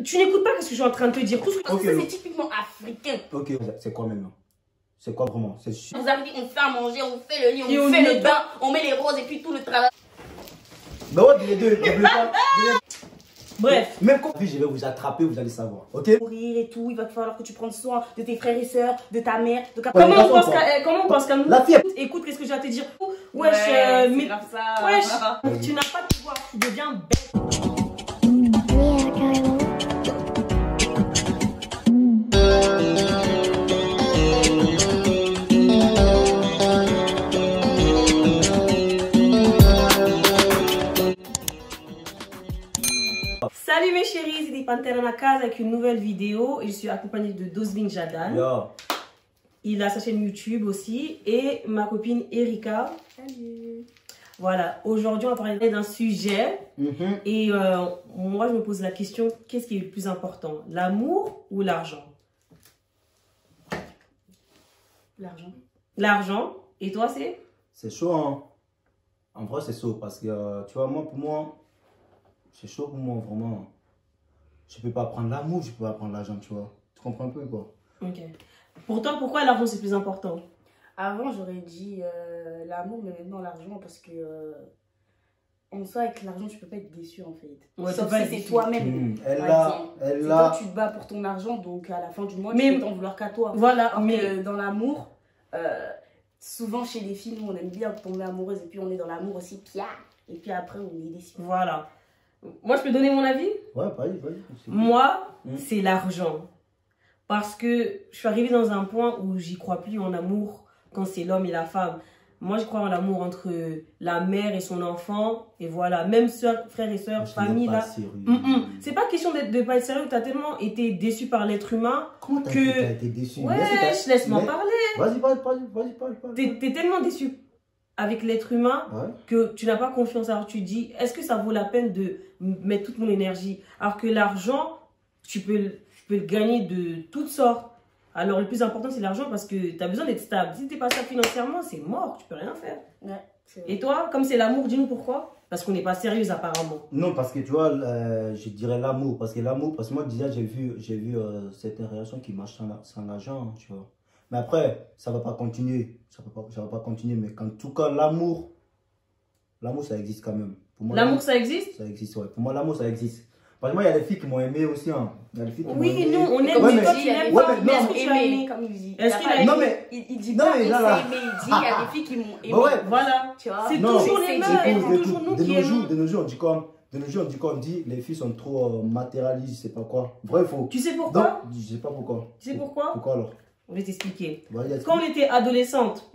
Tu n'écoutes pas ce que je suis en train de te dire. Tout ce que Okay. C'est typiquement africain. Ok, c'est quoi maintenant? C'est quoi vraiment? Vous avez dit on fait à manger, on fait le lit, on fait le bain, on met les roses et puis tout le travail. Mais ouais, les deux, n'oubliez pas. Bref. Même quand je vais vous attraper, vous allez savoir. Ok? Mourir et tout, il va falloir que tu prennes soin de tes frères et sœurs, de ta mère, de ta... Comment on pense qu'à nous? La fille. Écoute, qu'est-ce que j'ai à te dire? Wesh, mais... Wesh, tu n'as pas de pouvoir, tu deviens bête. Salut mes chéris, c'est des Panthères à ma case avec une nouvelle vidéo et je suis accompagnée de Dozvin Jadan. Yo. Il a sa chaîne YouTube aussi et ma copine Erika. Salut. Voilà, aujourd'hui on va parler d'un sujet et moi je me pose la question, qu'est-ce qui est le plus important, l'amour ou l'argent? L'argent. L'argent, et toi c'est? C'est chaud, hein. En vrai, c'est chaud parce que, tu vois, pour moi, c'est chaud pour moi, vraiment. Je peux pas prendre l'amour, je peux pas prendre l'argent, tu vois. Tu comprends un peu, quoi? Ok. Pour toi, pourquoi l'argent c'est plus important? Avant, j'aurais dit l'amour, mais maintenant l'argent, parce que en soi, avec l'argent, tu peux pas être déçu en fait. Ouais, sauf si si c'est toi-même. Toi, tu te bats pour ton argent, donc à la fin du mois, mais, tu peux t'en vouloir qu'à toi. Voilà, Alors mais que dans l'amour, souvent chez les filles, nous, on aime bien tomber amoureuse et puis on est dans l'amour aussi, et puis après, on est déçu. voilà. Moi, je peux donner mon avis? Ouais, vas-y. Moi, c'est l'argent. Parce que je suis arrivée dans un point où j'y crois plus en amour quand c'est l'homme et la femme. Moi, je crois en l'amour entre la mère et son enfant. Et voilà, même soeur, frères et sœurs, famille, là. C'est pas question de pas être sérieux. Tu as tellement été déçu par l'être humain. Comment t'as été déçu? Ouais, laisse-moi parler. Vas-y, parle. T'es tellement déçu avec l'être humain que tu n'as pas confiance. Alors tu dis, est-ce que ça vaut la peine de mettre toute mon énergie? Alors que l'argent, tu peux le gagner de toutes sortes. Alors le plus important c'est l'argent parce que tu as besoin d'être stable. Si tu n'es pas stable financièrement, c'est mort, tu peux rien faire. Ouais, et toi, comme c'est l'amour, dis-nous pourquoi? Parce qu'on n'est pas sérieuse apparemment. Non, parce que tu vois, je dirais l'amour. Parce que moi déjà j'ai vu certaines relations qui marchent sans l'argent, tu vois. Mais après, ça va pas continuer. Ça va pas continuer. Mais en tout cas, l'amour, ça existe quand même. L'amour, ça existe? Ça existe, ouais. Pour moi, l'amour, ça existe. Parce que moi, il y a des filles qui m'ont aimé aussi. Hein. Il y a des filles qui m'ont aimé. Nous, on aime. Ouais, toi, tu n'aimes pas. Mais est-ce que tu as aimé? Comme il dit. Est-ce qu'il a aimé? Non, mais... Il dit pas aimé, il dit il y a des filles qui m'ont aimé. Ouais, voilà. Tu vois? C'est toujours les mêmes. C'est toujours nous qui aimons. De nos jours, on dit les filles sont trop matérialistes, je sais pas quoi. Vrai, faux. Tu sais pourquoi? Donc, je sais pas pourquoi. Tu sais pourquoi? Pourquoi alors? Je vais t'expliquer. Ouais, quand on était adolescente,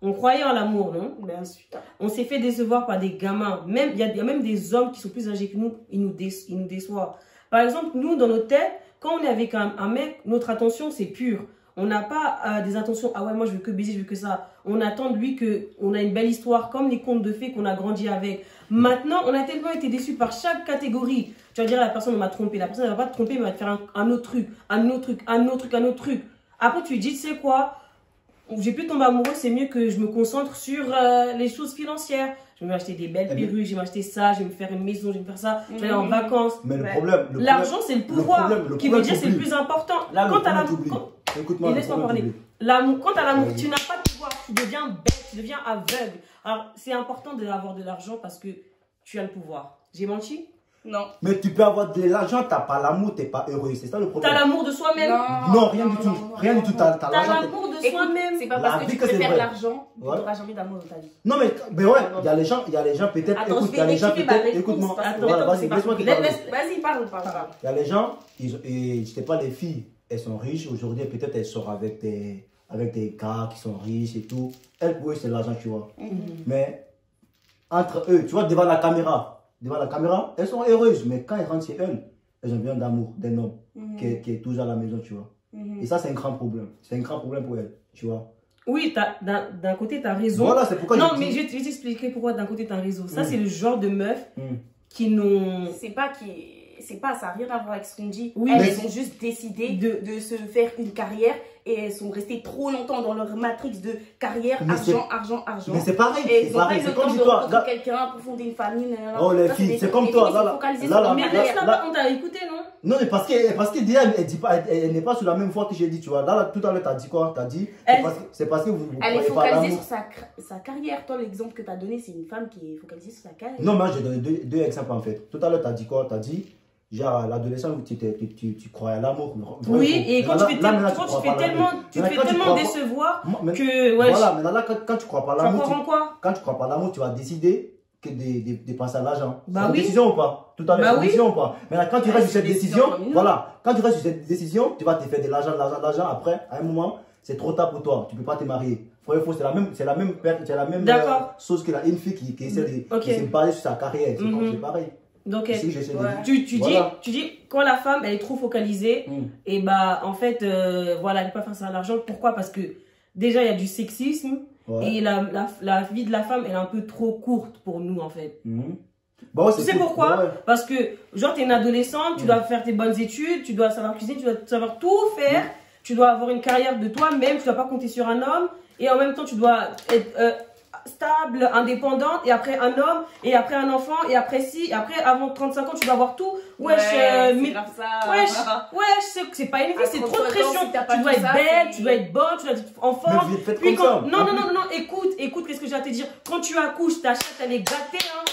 on croyait en l'amour, non? Bien sûr. On s'est fait décevoir par des gamins. Même, il y a même des hommes qui sont plus âgés que nous, ils nous déçoivent. Par exemple, nous, dans nos têtes, quand on est avec un mec, notre attention, c'est pur. On n'a pas des intentions, ah ouais, moi je veux que baiser, je veux que ça. On attend de lui qu'on a une belle histoire, comme les contes de fées qu'on a grandi avec. Maintenant, on a tellement été déçus par chaque catégorie. Tu vas dire, la personne m'a trompé. La personne ne va pas te tromper, mais va te faire un autre truc, un autre truc. Après, tu dis, tu sais quoi? J'ai plus tombé amoureux, c'est mieux que je me concentre sur les choses financières. Je vais m'acheter des belles perruques, je vais m'acheter ça, je vais me faire une maison, je vais me faire ça, je vais aller en vacances. Mais le problème... L'argent, c'est le pouvoir, qui veut dire c'est le plus important. Quand tu as l'amour, écoute-moi, laisse-moi parler. Quand tu as l'amour, tu n'as pas de pouvoir, tu deviens bête, tu deviens aveugle. Alors, c'est important d'avoir de l'argent parce que tu as le pouvoir. J'ai menti? Non. Mais tu peux avoir de l'argent, tu n'as pas l'amour, tu n'es pas heureux. C'est ça le problème. Tu as l'amour de soi-même? Non, rien du tout. Rien du tout. Tu as l'amour de soi-même. C'est pas parce que tu préfères l'argent que tu n'auras jamais d'amour dans ta vie. Non, mais ouais, il y a les gens peut-être. Écoute, il y a les gens peut-être. Écoute-moi. Vas-y, laisse-moi te parler. Vas-y, parle. Il y a les gens, je sais pas, les filles, elles sont riches. Aujourd'hui, peut-être elles sortent avec des gars qui sont riches et tout. Elles, pour eux, c'est l'argent, tu vois. Mais entre eux, tu vois, devant la caméra, elles sont heureuses. Mais quand elles rentrent chez elles ont besoin d'amour, d'un homme qui est toujours à la maison, tu vois. Et ça, c'est un grand problème. C'est un grand problème pour elles, tu vois. Oui, d'un côté, tu as raison. Voilà, c'est pourquoi non, mais je vais t'expliquer pourquoi d'un côté, tu as raison. Ça, c'est le genre de meufs qui n'ont... C'est pas, ça n'a rien à voir avec ce qu'on dit. Oui, elles ont juste décidé de se faire une carrière et elles sont restées trop longtemps dans leur matrix de carrière, Mais argent. Mais c'est pareil, Et c'est ils n'ont pas pareil. eu C'est le temps comme de si toi. rencontrer quelqu'un pour fonder une famille. Oh les filles, c'est comme toi. Mais là, on t'a écouté, non? Non, mais parce que déjà, elle dit pas, elle n'est pas sur la même voie que j'ai dit, tu vois. Là, tout à l'heure, t'as dit quoi? T'as dit, c'est parce que vous elle est croyez pas à focalisée l'amour. sur sa carrière. Toi, l'exemple que tu as donné, c'est une femme qui est focalisée sur sa carrière. Non, moi, j'ai donné deux exemples en fait. Tout à l'heure, t'as dit quoi? T'as dit, genre, à l'adolescence où tu crois à l'amour. Oui, et quand tu fais tellement décevoir décevoir que. Ouais, voilà, mais là, quand tu crois pas à tu vas l'amour. croire en quoi? Quand tu crois pas à l'amour, tu vas décider que de penser à l'argent. Bah c'est oui. une décision ou pas? Tout à l'heure, Bah c'est une oui. décision ou pas? Maintenant, quand tu restes sur cette décision, décision, voilà, quand tu restes sur cette décision, tu vas te faire de l'argent. Après, à un moment, c'est trop tard pour toi. Tu peux pas te marier. Faut, c'est la même chose que une fille qui essaie de se baser sur sa carrière. C'est pareil. Donc, Si, j'essaie de dire. tu dis, quand la femme, elle est trop focalisée, et bah, en fait, voilà, elle ne peut pas faire ça à l'argent. Pourquoi? Parce que, déjà, il y a du sexisme, et la vie de la femme, elle est un peu trop courte pour nous, en fait. Bon, Tu sais pourquoi? Parce que, genre, tu es une adolescente, tu dois faire tes bonnes études, tu dois savoir cuisiner, tu dois savoir tout faire, tu dois avoir une carrière de toi-même, tu dois pas compter sur un homme, et en même temps, tu dois être stable, indépendante, et après un homme, et après un enfant, et après et après, avant 35 ans, tu dois avoir tout. Wesh, c'est que c'est pas une vie, c'est trop de pression. Tu dois être belle, tu dois être bonne, tu dois être en forme. Puis Non, écoute, qu'est-ce que j'ai à te dire? Quand tu accouches, ta chatte, elle est gâtée, hein.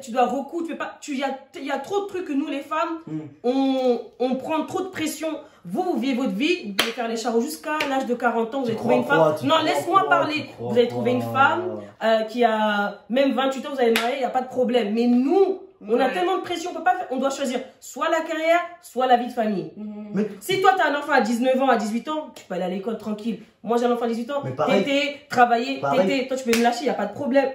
Tu dois recoudre, il y a trop de trucs que nous les femmes, on prend trop de pression. Vous vivez votre vie, vous pouvez faire les charros jusqu'à l'âge de 40 ans, vous allez trouver une femme. Non, laisse-moi parler. Vous allez trouver une femme qui a même 28 ans, vous allez marier, il n'y a pas de problème. Mais nous, on a tellement de pression, on doit choisir soit la carrière, soit la vie de famille. Si toi, tu as un enfant à 19 ans, à 18 ans, tu peux aller à l'école tranquille. Moi, j'ai un enfant à 18 ans, travailler, toi, tu peux me lâcher, il n'y a pas de problème.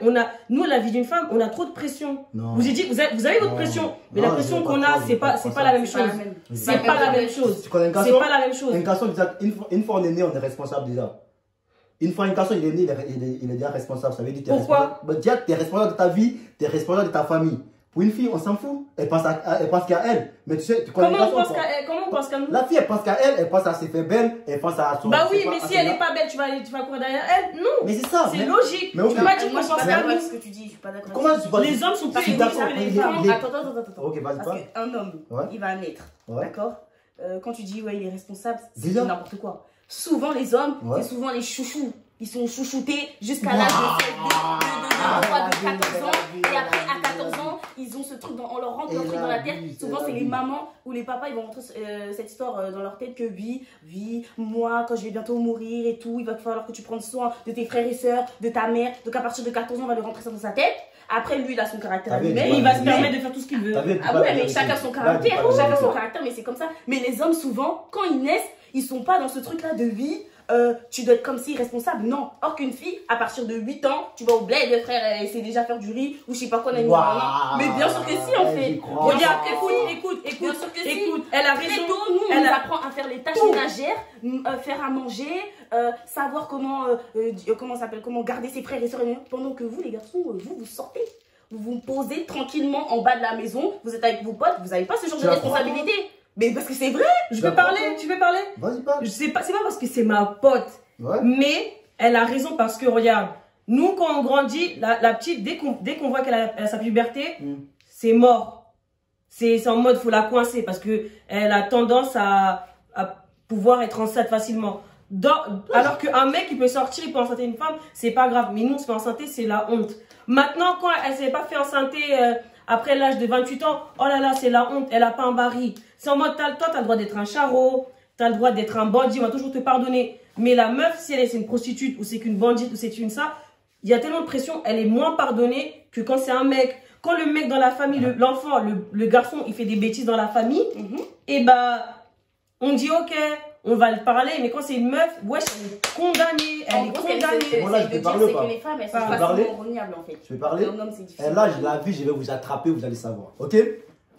Nous, la vie d'une femme, on a trop de pression. Non. Vous ai dit, vous avez votre pression, mais la pression qu'on a, c'est pas la même chose. C'est pas la même chose. Tu connais un garçon? C'est pas la même chose. Un garçon, une fois on est né, on est responsable déjà. Une fois un garçon il est né, il est déjà responsable. Ça veut dire que tu es responsable de ta vie, tu es responsable de ta famille. Pour une fille, on s'en fout. Elle pense qu'à elle. Mais tu sais, tu connais comment on pense qu'à nous? La fille, elle pense qu'à elle, elle pense à ses faits belles, elle pense à son. Bah oui, mais si elle n'est pas belle, tu vas courir derrière elle? Non. Mais c'est ça. C'est logique. Mais tu peux pas dire qu'on pense qu'à nous. Ce que tu dis, je suis pas d'accord. Comment tu penses? Les hommes sont plus d'accord que les femmes. Attends. Ok, vas-y, Parce qu'un homme, il va naître. D'accord? Quand tu dis, ouais, il est responsable, c'est n'importe quoi. Souvent, les hommes, c'est souvent les chouchous. Ils sont chouchoutés jusqu'à l'âge de 14 ans. Et après, à 14 ans, ils ont ce truc, on leur rentre leur truc dans la tête. Souvent, c'est les mamans ou les papas, ils vont rentrer cette histoire dans leur tête que oui, moi, quand je vais bientôt mourir et tout, il va falloir que tu prennes soin de tes frères et sœurs, de ta mère. Donc, à partir de 14 ans, on va lui rentrer ça dans sa tête. Après, lui, il a son caractère à lui-même. Il va se permettre de faire tout ce qu'il veut. Ah ouais, mais chacun son caractère. Chacun son caractère, mais c'est comme ça. Mais les hommes, souvent, quand ils naissent, ils sont pas dans ce truc-là de vie. Tu dois être comme si responsable. Non. Or qu'une fille, à partir de 8 ans, tu vas au bled, le frère essaie déjà faire du riz ou je sais pas quoi. Mais bien sûr que si, en fait. Regarde, écoute. Elle a raison. Nous, on nous apprend à faire les tâches ménagères, faire à manger, savoir comment garder ses frères et sœurs. Pendant que vous, les garçons, vous sortez. Vous vous posez tranquillement en bas de la maison. Vous êtes avec vos potes. Vous n'avez pas ce genre de responsabilité. Mais parce que c'est vrai. Tu veux parler? Vas-y, parle. C'est pas parce que c'est ma pote. Mais elle a raison parce que regarde, nous quand on grandit, la petite, dès qu'on voit qu'elle a sa puberté, c'est mort. C'est en mode faut la coincer parce que elle a tendance à pouvoir être enceinte facilement. Alors qu'un mec il peut sortir, il peut enceinter une femme, c'est pas grave. Mais nous on se fait enceinter, c'est la honte. Maintenant quand elle s'est pas fait enceinter après l'âge de 28 ans, oh là là, c'est la honte, elle a pas un baril. C'est en mode, toi, tu as le droit d'être un charreau, tu as le droit d'être un bandit, on va toujours te pardonner. Mais la meuf, si c'est une prostitute, ou c'est qu'une bandite, ou c'est une ça, il y a tellement de pression, elle est moins pardonnée que quand c'est un mec. Quand le mec dans la famille, l'enfant, le garçon, il fait des bêtises dans la famille, et bah, on dit ok, on va le parler, mais quand c'est une meuf, wesh, elle est condamnée, elle est condamnée. Bon, là, je vais parler ou pas? Que les femmes, elles sont facilement rognables, en fait. Je vais parler. Et là, la vie, je vais vous attraper, vous allez savoir. Ok?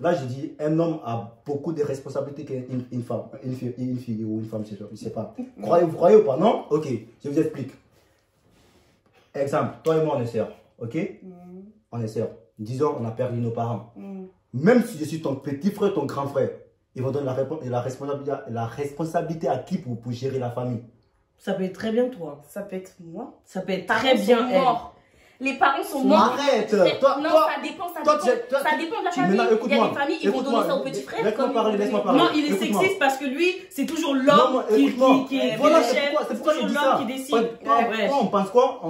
Là, je dis, un homme a beaucoup de responsabilités qu'une femme, une fille ou une femme, je ne sais pas. Vous croyez ou pas? Non? Ok, je vous explique. Exemple, toi et moi, on est sœurs. Ok? On est sœurs. Disons, on a perdu nos parents. Même si je suis ton petit frère, ton grand frère, ils vont donner la responsabilité à qui pour gérer la famille? Ça peut être très bien toi. Ça peut être moi. Ça peut être très bien elle. Les parents sont morts. Arrête. Non, ça dépend de la famille. Il y a des familles, ils vont donner ça au petit frère. Laisse-moi parler. Non, il est sexiste parce que lui, c'est toujours l'homme qui est voilà, chef. c'est pourquoi je dis ça. Qui décide. On pense quoi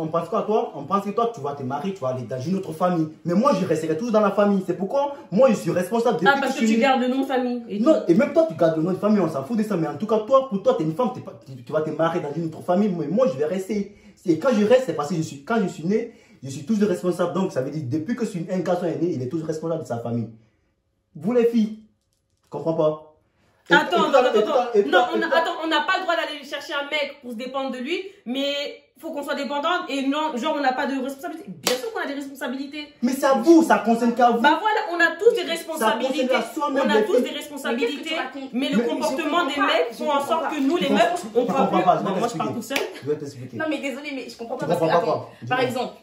à toi? On pense que toi, tu vas te marier, tu vas aller dans une autre famille. Mais moi, je resterai toujours dans la famille. C'est pourquoi moi, je suis responsable de. Ah, parce que tu gardes le nom de famille. Non, et même toi, tu gardes le nom de famille, on s'en fout de ça. Mais en tout cas, toi, pour toi, tu es une femme, tu vas te marier dans une autre famille. Mais moi, je vais rester. Et quand je reste, c'est parce que quand je suis né, je suis toujours responsable. Donc, ça veut dire, depuis que un garçon est né, il est toujours responsable de sa famille. Vous, les filles, je comprends pas. Attends. Non, on n'a pas le droit d'aller chercher un mec pour se dépendre de lui, mais il faut qu'on soit dépendante et non, genre, on n'a pas de responsabilité. Bien sûr qu'on a des responsabilités. Mais c'est à vous, ça concerne qu'à vous. Bah voilà, on a tous des responsabilités. On a tous des responsabilités, mais le comportement des mecs font en sorte que nous, les meufs, on croit plus. Moi, je parle tout seul. Je vais t'expliquer. Non, mais désolé, mais je comprends pas. Tu comprends pas. Par exemple,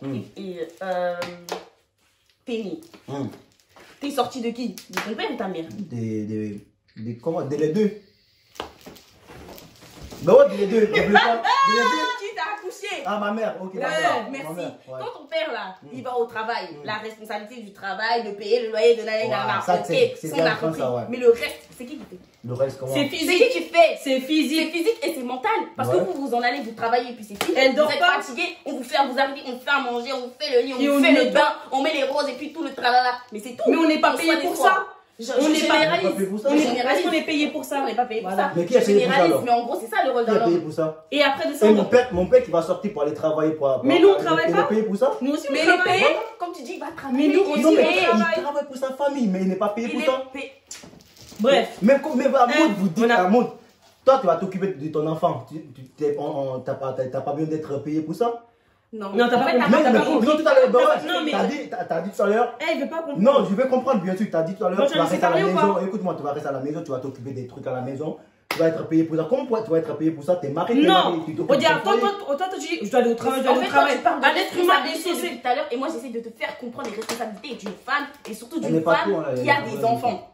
Penny, t'es sortie de qui? De ton père ou ta mère? Comment? Les deux. Ben ouais, les deux. Qui t'a accouché? Ah, ma mère, ok. Merci. Quand ton père, là, il va au travail, la responsabilité du travail, de payer le loyer de l'année dernière, ok, on a compris. Mais le reste, c'est qui fait? Le reste, comment? C'est physique. C'est qui fait? C'est physique. C'est physique et c'est mental. Parce que vous en allez, vous travaillez, puis c'est fini. Elle dort vous êtes pas. fatigué, on vous fait à vous arriver, on vous fait à manger, on vous fait le lit, on vous fait le bain, on met les roses et puis tout le tralala. Mais c'est tout. Mais on n'est pas payé pour ça. On n'est pas payé pour ça. On est payé pour ça. On n'est pas payé pour ça. Mais qui a payé pour ça alors? Mais en gros, c'est ça le rôle Qui a d'un payé homme. pour ça? Et après de ça, mon père qui va sortir pour aller travailler pour. Mais nous on travaille pas. Il est payé pour ça? Nous aussi on Mais il est travaille. payé. Comme tu dis, il va travailler. Mais nous on Non, mais travaille. il travaille pour sa famille, mais il n'est pas payé pour ça. Bref. Mais Maud vous dit, Maud, toi tu vas t'occuper de ton enfant. T'as pas besoin d'être payé pour ça? Non, t'as pas compris. Non, tout à l'heure, Non, mais t'as dit tout à l'heure. il veut pas comprendre. Non, je vais comprendre, bien sûr. Tu as dit tout à l'heure, tu vas rester à la maison. pas? Écoute-moi, tu vas rester à la maison, tu vas t'occuper des trucs à la maison. Tu vas être payé pour ça. Comment tu vas être payé pour ça? T'es marié, Non. tu Regarde, toi, tu dis, je dois aller au travail, En fait, quand tu parles Un de être humain responsabilité dissocié. depuis tout à l'heure, et moi j'essaie de te faire comprendre les responsabilités d'une femme, et surtout On d'une n'est pas femme tout, qui a des enfants.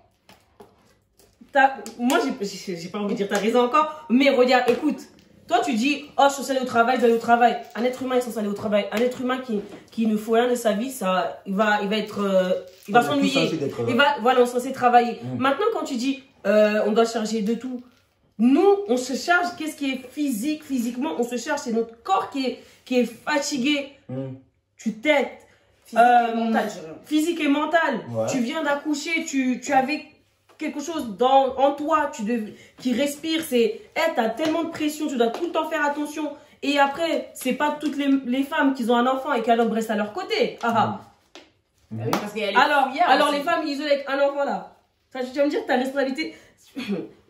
Moi, j'ai pas envie de dire t'as raison encore, mais regarde, écoute. Toi, tu dis, oh, je suis censé aller au travail, je dois aller au travail. Un être humain est censé aller au travail. Un être humain qui ne faut rien de sa vie, il va s'ennuyer. Voilà, on est censé travailler. Maintenant, quand tu dis, on doit charger de tout. Nous, on se charge, qu'est-ce qui est physiquement, on se charge, c'est notre corps qui est fatigué. Tu t'aides. Physique et mental. Ouais. Tu viens d'accoucher, tu avais quelque chose en toi qui respire, t'as tellement de pression, tu dois tout le temps faire attention. Et après, c'est pas toutes les femmes qui ont un enfant et qu'un homme reste à leur côté. Alors les femmes isolées avec un enfant là, tu vas me dire que ta responsabilité,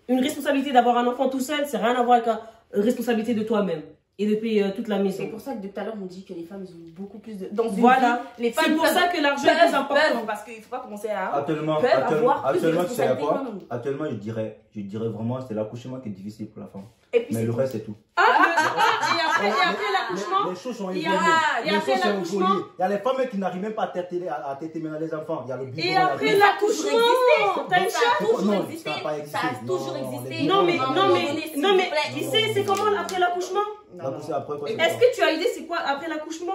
une responsabilité d'avoir un enfant tout seul, c'est rien à voir avec une responsabilité de toi-même. Et de payer toute la maison. C'est pour ça que depuis tout à l'heure, on dit que les femmes, ils ont beaucoup plus de... Dans voilà. Les femmes c'est pour ça que l'argent est plus important. Parce qu'il ne faut pas commencer à... Actuellement, tu sais quoi? Actuellement, je dirais vraiment, c'est l'accouchement qui est difficile pour la femme. Mais le reste, c'est tout. Et après l'accouchement, les choses sont évoluées. Et après l'accouchement, il y a les femmes qui n'arrivent même pas à téter maintenant les enfants. Il y a le biberon. Et après l'accouchement, t'as une chatte. Non, ça n'a pas existé. Ça a toujours existé. Non mais, tu sais, c'est comment après l'accouchement? Est-ce que tu as idée c'est quoi après l'accouchement?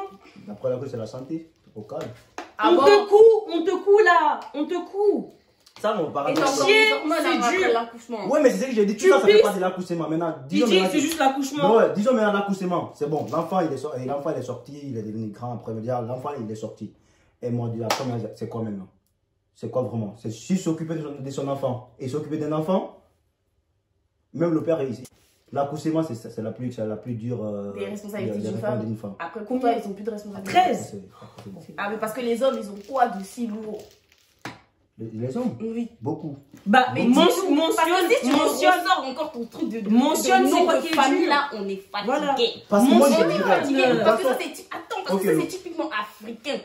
Après l'accouchement, c'est la santé, au calme. On te coud là, on te coud. Ça, mon parent. C'est dur. Ouais, mais c'est ce que j'ai dit. Tout ça, ça fait pas de l'accouchement. Maintenant, disons. C'est juste l'accouchement. Ouais, disons maintenant l'accouchement. C'est bon. L'enfant, il est sorti, il est devenu grand. Après, l'enfant, il est sorti. Et moi, c'est quoi maintenant? C'est quoi vraiment? C'est juste s'occuper de son enfant. Et s'occuper d'un enfant, même le père est ici. L'accouchement, c'est la plus dure des responsabilités d'une femme. Après, pour toi, ils n'ont plus de responsabilités. 13. Ah, mais parce que les hommes, ils ont quoi de si lourd? Les hommes? Oui. Beaucoup. Bah, mentionne encore ton truc de mentionne c'est quoi qui est famille là, on est fatigué. Voilà. Parce que moi, je est fatigué. Parce que ça, c'est typiquement africain.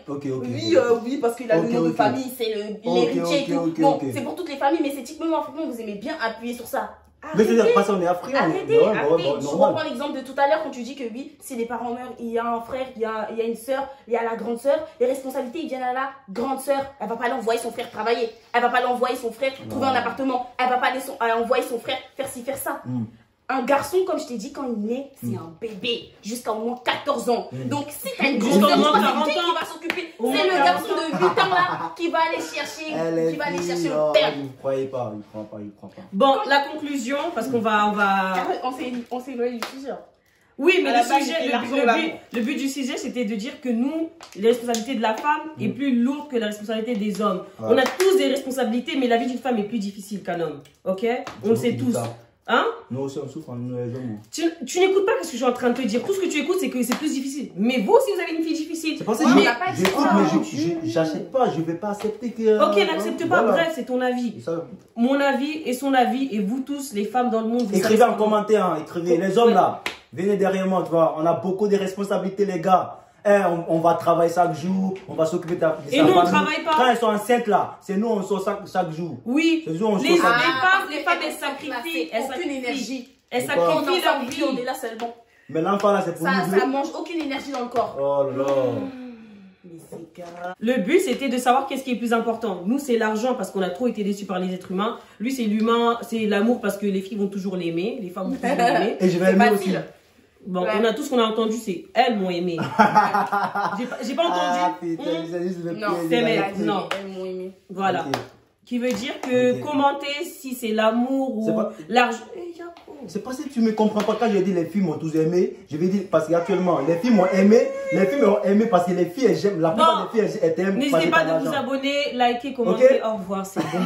Oui, parce qu'il a le nom de famille, c'est l'héritier et tout. Bon, c'est pour toutes les familles, mais c'est typiquement africain, vous aimez bien appuyer sur ça. Mais c'est parce qu'on est africain. Arrêtez. Je reprends l'exemple de tout à l'heure quand tu dis que oui, si les parents meurent, il y a un frère, il y a une soeur, il y a la grande soeur. Les responsabilités, ils viennent à la grande soeur. Elle va pas l'envoyer son frère travailler. Elle va pas l'envoyer son frère trouver un appartement. Elle va pas envoyer son frère faire ci, faire ça. Un garçon, comme je t'ai dit, quand il naît, c'est un bébé jusqu'à au moins 14 ans. Donc, si tu as une grande responsabilité qui va s'occuper, c'est le garçon de 8 ans là qui va aller chercher, le père. Il ne croyait pas, il ne croit pas. Bon, la conclusion, parce qu'on va... On s'est éloigné du sujet. Oui, mais le but du sujet, c'était de dire que nous, les responsabilités de la femme est plus lourde que la responsabilité des hommes. Ouais. On a tous des responsabilités, mais la vie d'une femme est plus difficile qu'un homme. Ok? On le sait tous. Hein? Nous aussi on souffre, nous les hommes. Tu n'écoutes pas ce que je suis en train de te dire. Tout ce que tu écoutes, c'est que c'est plus difficile. Mais vous aussi, vous avez une fille difficile. C'est pour ça que j'écoute, mais j'achète pas, je vais pas accepter que... Ok, n'accepte pas, bref, c'est ton avis. Mon avis et son avis, et vous tous, les femmes dans le monde... Écrivez en commentaire, hein, écrivez. Les hommes là, venez derrière moi, tu vois. On a beaucoup de responsabilités, les gars. On va travailler chaque jour, on va s'occuper de sa famille. Et nous, on ne travaille pas. Quand elles sont enceintes là, c'est nous, on sort chaque jour. Oui, les femmes, elles sacrifient. Aucune énergie. Elles sacrifient leur vie. On est là seulement. Mais l'enfant là, c'est pour nous. Ça mange aucune énergie dans le corps. Oh là là. Le but, c'était de savoir qu'est-ce qui est plus important. Nous, c'est l'argent parce qu'on a trop été déçus par les êtres humains. Lui, c'est l'humain, c'est l'amour parce que les filles vont toujours l'aimer. Les femmes vont toujours l'aimer. Et je vais aimer aussi. Bon, on a tout ce qu'on a entendu, c'est elles m'ont aimé. J'ai pas entendu. Non, c'est mais non. Elles m'ont aimé. Voilà. Okay. Qui veut dire que commenter si c'est l'amour ou l'argent. C'est pas si tu me comprends pas quand je dis les filles m'ont tous aimé. Je vais dire parce qu'actuellement les filles m'ont aimé. Les filles m'ont aimé parce que les filles elles aiment. La plupart des filles elles t'aiment. N'hésitez pas de vous abonner, liker, commenter. Okay. Au revoir, c'est bon.